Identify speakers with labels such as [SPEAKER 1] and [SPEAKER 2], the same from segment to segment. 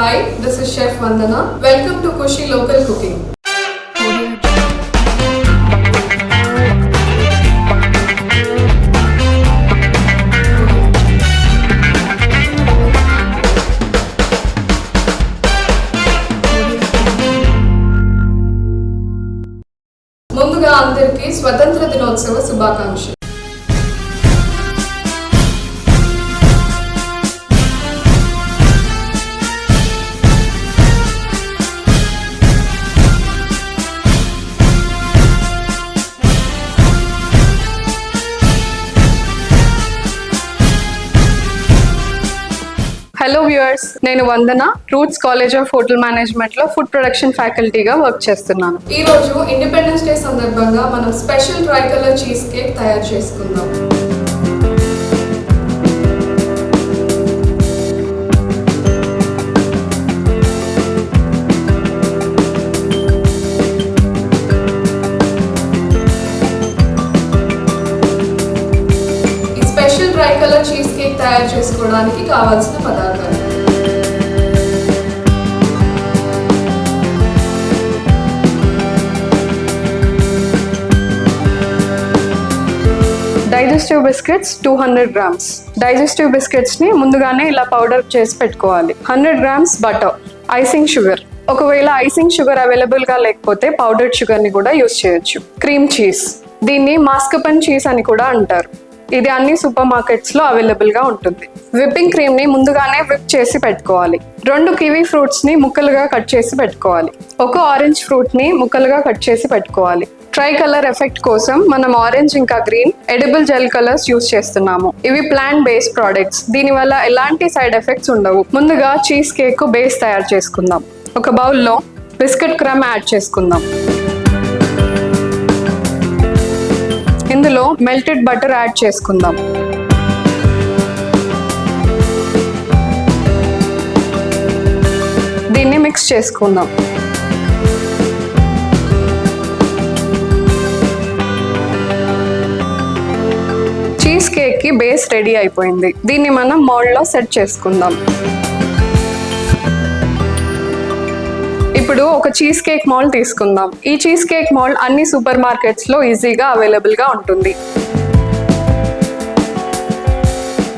[SPEAKER 1] Hi, this is Chef Vandana. Welcome to Kushi Local Cooking. ముందుగా అందరికీ స్వతంత్ర దినోత్సవ శుభాకాంక్షలు. హలో వ్యూవర్స్, నేను Vandana Roots College of Hotel Management లో ఫుడ్ ప్రొడక్షన్ ఫ్యాకల్టీగా వర్క్ చేస్తున్నాను. ఈ రోజు ఇండిపెండెన్స్ డే సందర్భంగా మనం special tricolour cheesecake తయారు చేసుకుందాం. ట్రై కలర్ చీజ్ కేక్ తయారు చేసుకోవడానికి కావాల్సిన పదార్థాలు: digestive biscuits 200 grams. Digestive biscuits ని ముందుగానే ఇలా పౌడర్ చేసి పెట్టుకోవాలి. 100 grams బటర్. Icing sugar. ఒకవేళ ఐసింగ్ షుగర్ అవైలబుల్ గా లేకపోతే పౌడర్డ్ షుగర్ ని కూడా యూస్ చేయొచ్చు. క్రీమ్ చీజ్, దీన్ని మాస్కపన్ చీజ్ అని కూడా అంటారు. ఇది అన్ని సూపర్ మార్కెట్స్ లో అవైలబుల్ గా ఉంటుంది. విప్పింగ్ క్రీమ్ ని ముందుగానే విప్ చేసి పెట్టుకోవాలి. 2 కివీ ఫ్రూట్స్ ని ముక్కలుగా కట్ చేసి పెట్టుకోవాలి. 1 ఆరెంజ్ ఫ్రూట్ ని ముక్కలుగా కట్ చేసి పెట్టుకోవాలి. ట్రై కలర్ ఎఫెక్ట్ కోసం మనం ఆరెంజ్ ఇంకా green edible gel colours use చేస్తున్నాము. ఇవి ప్లాంట్ బేస్డ్ ప్రోడక్ట్స్. దీని వల్ల ఎలాంటి సైడ్ ఎఫెక్ట్స్ ఉండవు. ముందుగా చీజ్ కేక్ బేస్ తయారు చేసుకుందాం. ఒక బౌల్లో బిస్కెట్ క్రమ్ యాడ్ చేసుకుందాం. ఇందులో మెల్టెడ్ బటర్ యాడ్ చేసుకుందాం. దీన్ని మిక్స్ చేసుకుందాం. చీజ్ కేక్ కి బేస్ రెడీ అయిపోయింది. దీన్ని మనం మౌల్డ్ లో సెట్ చేసుకుందాం. ఇప్పుడు ఒక చీజ్ కేక్ మౌల్డ్ తీసుకుందాం. ఈ చీజ్ కేక్ మౌల్డ్ అన్ని సూపర్ మార్కెట్స్ లో ఈజీగా అవైలబుల్ గా ఉంటుంది.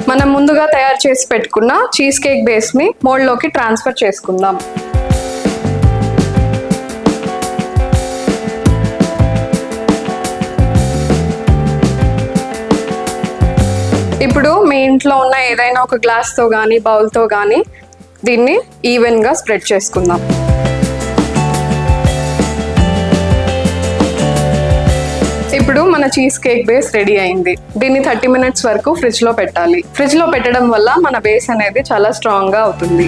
[SPEAKER 1] మనం ముందుగా తయారు చేసి పెట్టుకున్న చీజ్ కేక్ బేస్ ని మౌల్డ్ లోకి ట్రాన్స్ఫర్ చేసుకుందాం. ఇప్పుడు మీ ఇంట్లో ఉన్న ఏదైనా ఒక గ్లాస్ తో గానీ బౌల్ తో గానీ దీన్ని ఈవెన్ గా స్ప్రెడ్ చేసుకుందాం. ఇప్పుడు మన చీజ్ కేక్ బేస్ రెడీ అయింది. దీన్ని 30 minutes వరకు ఫ్రిడ్జ్ లో పెట్టాలి. ఫ్రిడ్జ్ లో పెట్టడం వల్ల మన బేస్ అనేది చాలా స్ట్రాంగ్ గా అవుతుంది.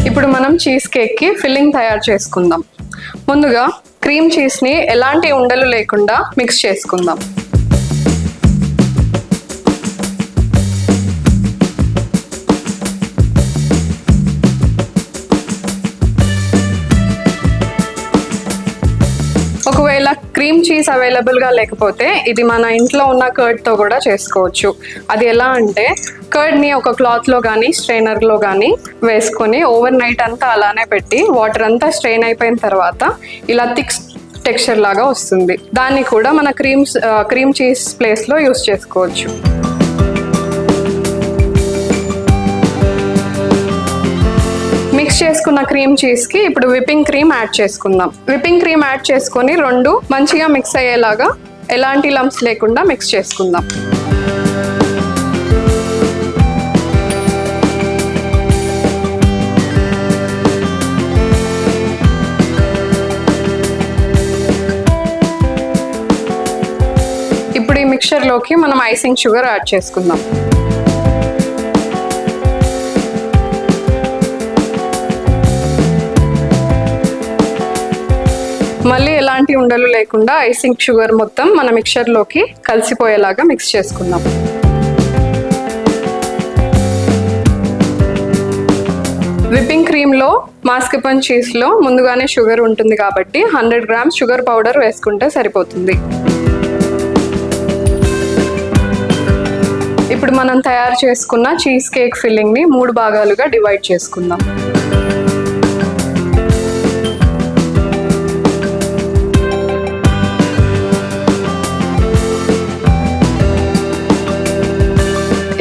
[SPEAKER 1] ఇప్పుడు మనం చీజ్ కేక్ కి ఫిల్లింగ్ తయారు చేసుకుందాం. ముందుగా క్రీమ్ చీజ్ ని ఎలాంటి ఉండలు లేకుండా మిక్స్ చేసుకుందాం. ఒకవేళ క్రీమ్ చీజ్ అవైలబుల్ గా లేకపోతే ఇది మన ఇంట్లో ఉన్న కర్డ్ తో కూడా చేసుకోవచ్చు. అది ఎలా అంటే కర్డ్ ని ఒక క్లాత్ లో కానీ స్ట్రైనర్ లో కానీ వేసుకొని ఓవర్ నైట్ అంతా అలానే పెట్టి వాటర్ అంతా స్ట్రెయిన్ అయిపోయిన తర్వాత ఇలా థిక్ టెక్స్చర్ లాగా వస్తుంది. దాన్ని కూడా మన క్రీమ్ చీజ్ ప్లేస్ లో యూస్ చేసుకోవచ్చు. మిక్స్ చేసుకున్న క్రీమ్ చీజ్ కి ఇప్పుడు విప్పింగ్ క్రీమ్ యాడ్ చేసుకుందాం. విప్పింగ్ క్రీమ్ యాడ్ చేసుకొని 2 మంచిగా మిక్స్ అయ్యేలాగా ఎలాంటి లంప్స్ లేకుండా మిక్స్ చేసుకుందాం. ఇప్పుడు ఈ మిక్చర్ లోకి మనం ఐసింగ్ షుగర్ యాడ్ చేసుకుందాం. మళ్ళీ ఎలాంటి ఉండలు లేకుండా ఐసింగ్ షుగర్ మొత్తం మన మిక్చర్ లోకి కలిసిపోయేలాగా మిక్స్ చేసుకుందాం. విప్పింగ్ క్రీమ్ లో మాస్కపన్ చీజ్ లో ముందుగానే షుగర్ ఉంటుంది కాబట్టి 100 grams షుగర్ పౌడర్ వేసుకుంటే సరిపోతుంది. ఇప్పుడు మనం తయారు చేసుకున్న చీజ్ కేక్ ఫిల్లింగ్ ని 3 భాగాలుగా డివైడ్ చేసుకుందాం.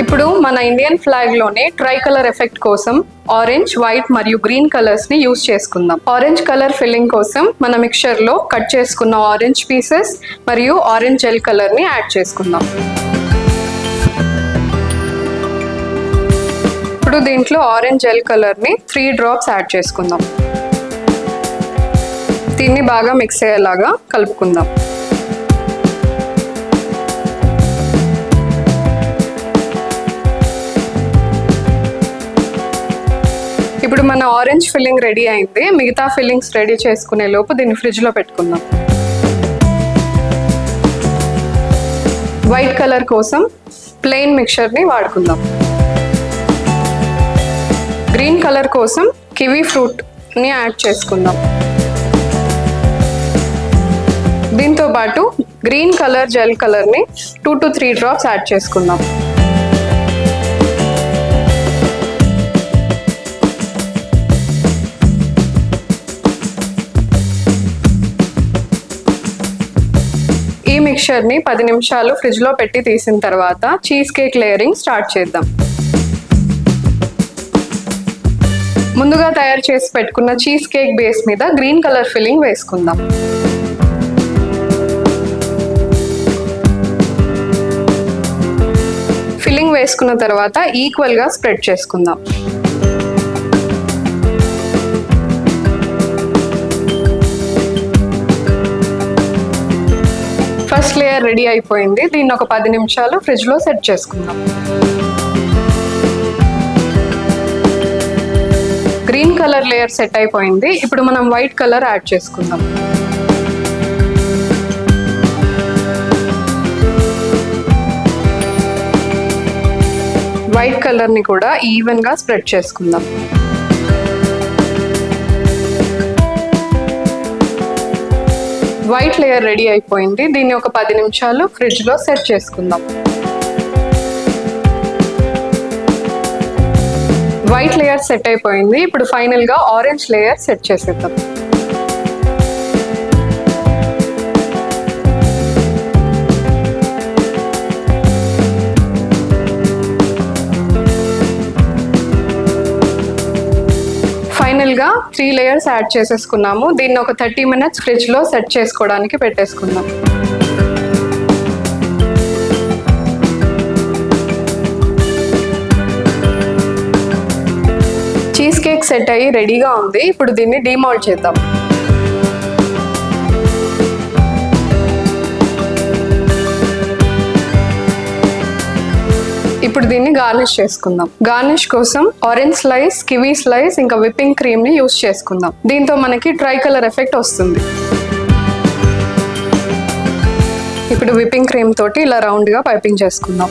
[SPEAKER 1] ఇప్పుడు మన ఇండియన్ ఫ్లాగ్ లోనే ట్రై కలర్ ఎఫెక్ట్ కోసం ఆరెంజ్, వైట్ మరియు గ్రీన్ కలర్స్ ని యూజ్ చేసుకుందాం. ఆరెంజ్ కలర్ ఫిల్లింగ్ కోసం మన మిక్చర్ లో కట్ చేసుకున్న ఆరెంజ్ పీసెస్ మరియు ఆరెంజ్ జెల్ కలర్ ని యాడ్ చేసుకుందాం. ఇప్పుడు దీంట్లో ఆరెంజ్ జెల్ కలర్ ని 3 డ్రాప్స్ యాడ్ చేసుకుందాం. దీన్ని బాగా మిక్స్ అయ్యేలాగా కలుపుకుందాం. ఇప్పుడు మన ఆరెంజ్ ఫిల్లింగ్ రెడీ అయింది. మిగతా ఫిల్లింగ్స్ రెడీ చేసుకునే లోపు దీన్ని ఫ్రిడ్జ్ లో పెట్టుకుందాం. వైట్ కలర్ కోసం ప్లెయిన్ మిక్చర్ ని వాడుకుందాం. గ్రీన్ కలర్ కోసం కివీ ఫ్రూట్ ని యాడ్ చేసుకుందాం. దీంతో పాటు గ్రీన్ కలర్ జెల్ కలర్ ని 2 to 3 డ్రాప్స్ యాడ్ చేసుకుందాం. ఈ మిక్చర్ ని 10 నిమిషాలు ఫ్రిడ్జ్ లో పెట్టి తీసిన తర్వాత చీజ్ కేక్ లేయరింగ్ స్టార్ట్ చేద్దాం. ముందుగా తయారు చేసి పెట్టుకున్న చీజ్ కేక్ బేస్ మీద గ్రీన్ కలర్ ఫిల్లింగ్ వేసుకుందాం. ఫిల్లింగ్ వేసుకున్న తర్వాత ఈక్వల్ గా స్ప్రెడ్ చేసుకుందాం. ఫస్ట్ లేయర్ రెడీ అయిపోయింది. దీన్ని ఒక 10 నిమిషాలు ఫ్రిడ్జ్ లో సెట్ చేసుకుందాం. గ్రీన్ కలర్ లేయర్ సెట్ అయిపోయింది. ఇప్పుడు మనం వైట్ కలర్ యాడ్ చేసుకుందాం. వైట్ కలర్ ని కూడా ఈవెన్ గా స్ప్రెడ్ చేసుకుందాం. వైట్ లేయర్ రెడీ అయిపోయింది. దీన్ని ఒక 10 నిమిషాలు ఫ్రిడ్జ్ లో సెట్ చేసుకుందాం. వైట్ లేయర్ సెట్ అయిపోయింది. ఇప్పుడు ఫైనల్ గా ఆరెంజ్ లేయర్ సెట్ చేసేద్దాం. ఫైనల్ గా 3 లేయర్స్ యాడ్ చేసేసుకున్నాము. దీన్ని ఒక 30 minutes ఫ్రిడ్జ్ లో సెట్ చేసుకోవడానికి పెట్టేసుకుందాం. చీజ్ కేక్ సెట్ అయ్యి రెడీగా ఉంది. ఇప్పుడు దీన్ని డీమౌల్డ్ చేద్దాం. ఇప్పుడు దీన్ని గార్నిష్ చేసుకుందాం. గార్నిష్ కోసం ఆరెంజ్ స్లైస్, కివీ స్లైస్ ఇంకా విప్పింగ్ క్రీమ్ ని యూస్ చేసుకుందాం. దీంతో మనకి ట్రై కలర్ ఎఫెక్ట్ వస్తుంది. ఇప్పుడు విప్పింగ్ క్రీమ్ తోటి ఇలా రౌండ్ గా పైపింగ్ చేసుకుందాం.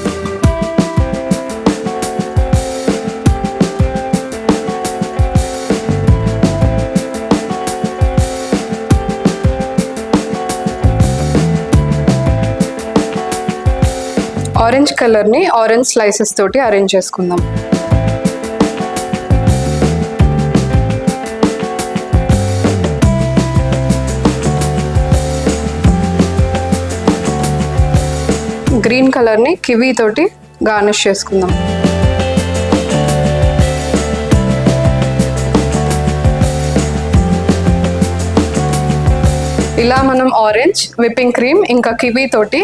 [SPEAKER 1] ఆరెంజ్ కలర్ ని ఆరెంజ్ స్లైసెస్ తోటి అరేంజ్ చేసుకుందాం. గ్రీన్ కలర్ ని కివీ తోటి గార్నిష్ చేసుకుందాం. ఇలా మనం ఆరెంజ్, విప్పింగ్ క్రీమ్ ఇంకా కివీ తోటి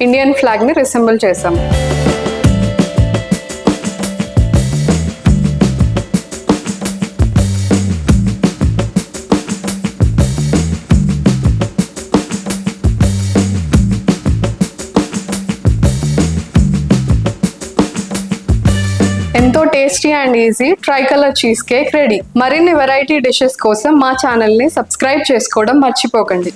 [SPEAKER 1] ఇండియన్ ఫ్లాగ్ ని రిసెంబుల్ చేసాం. ఎంతో tasty and easy try colour cheese cake ready. మరిన్ని వెరైటీ డిషెస్ కోసం మా ఛానల్ ని సబ్స్క్రైబ్ చేసుకోవడం మర్చిపోకండి.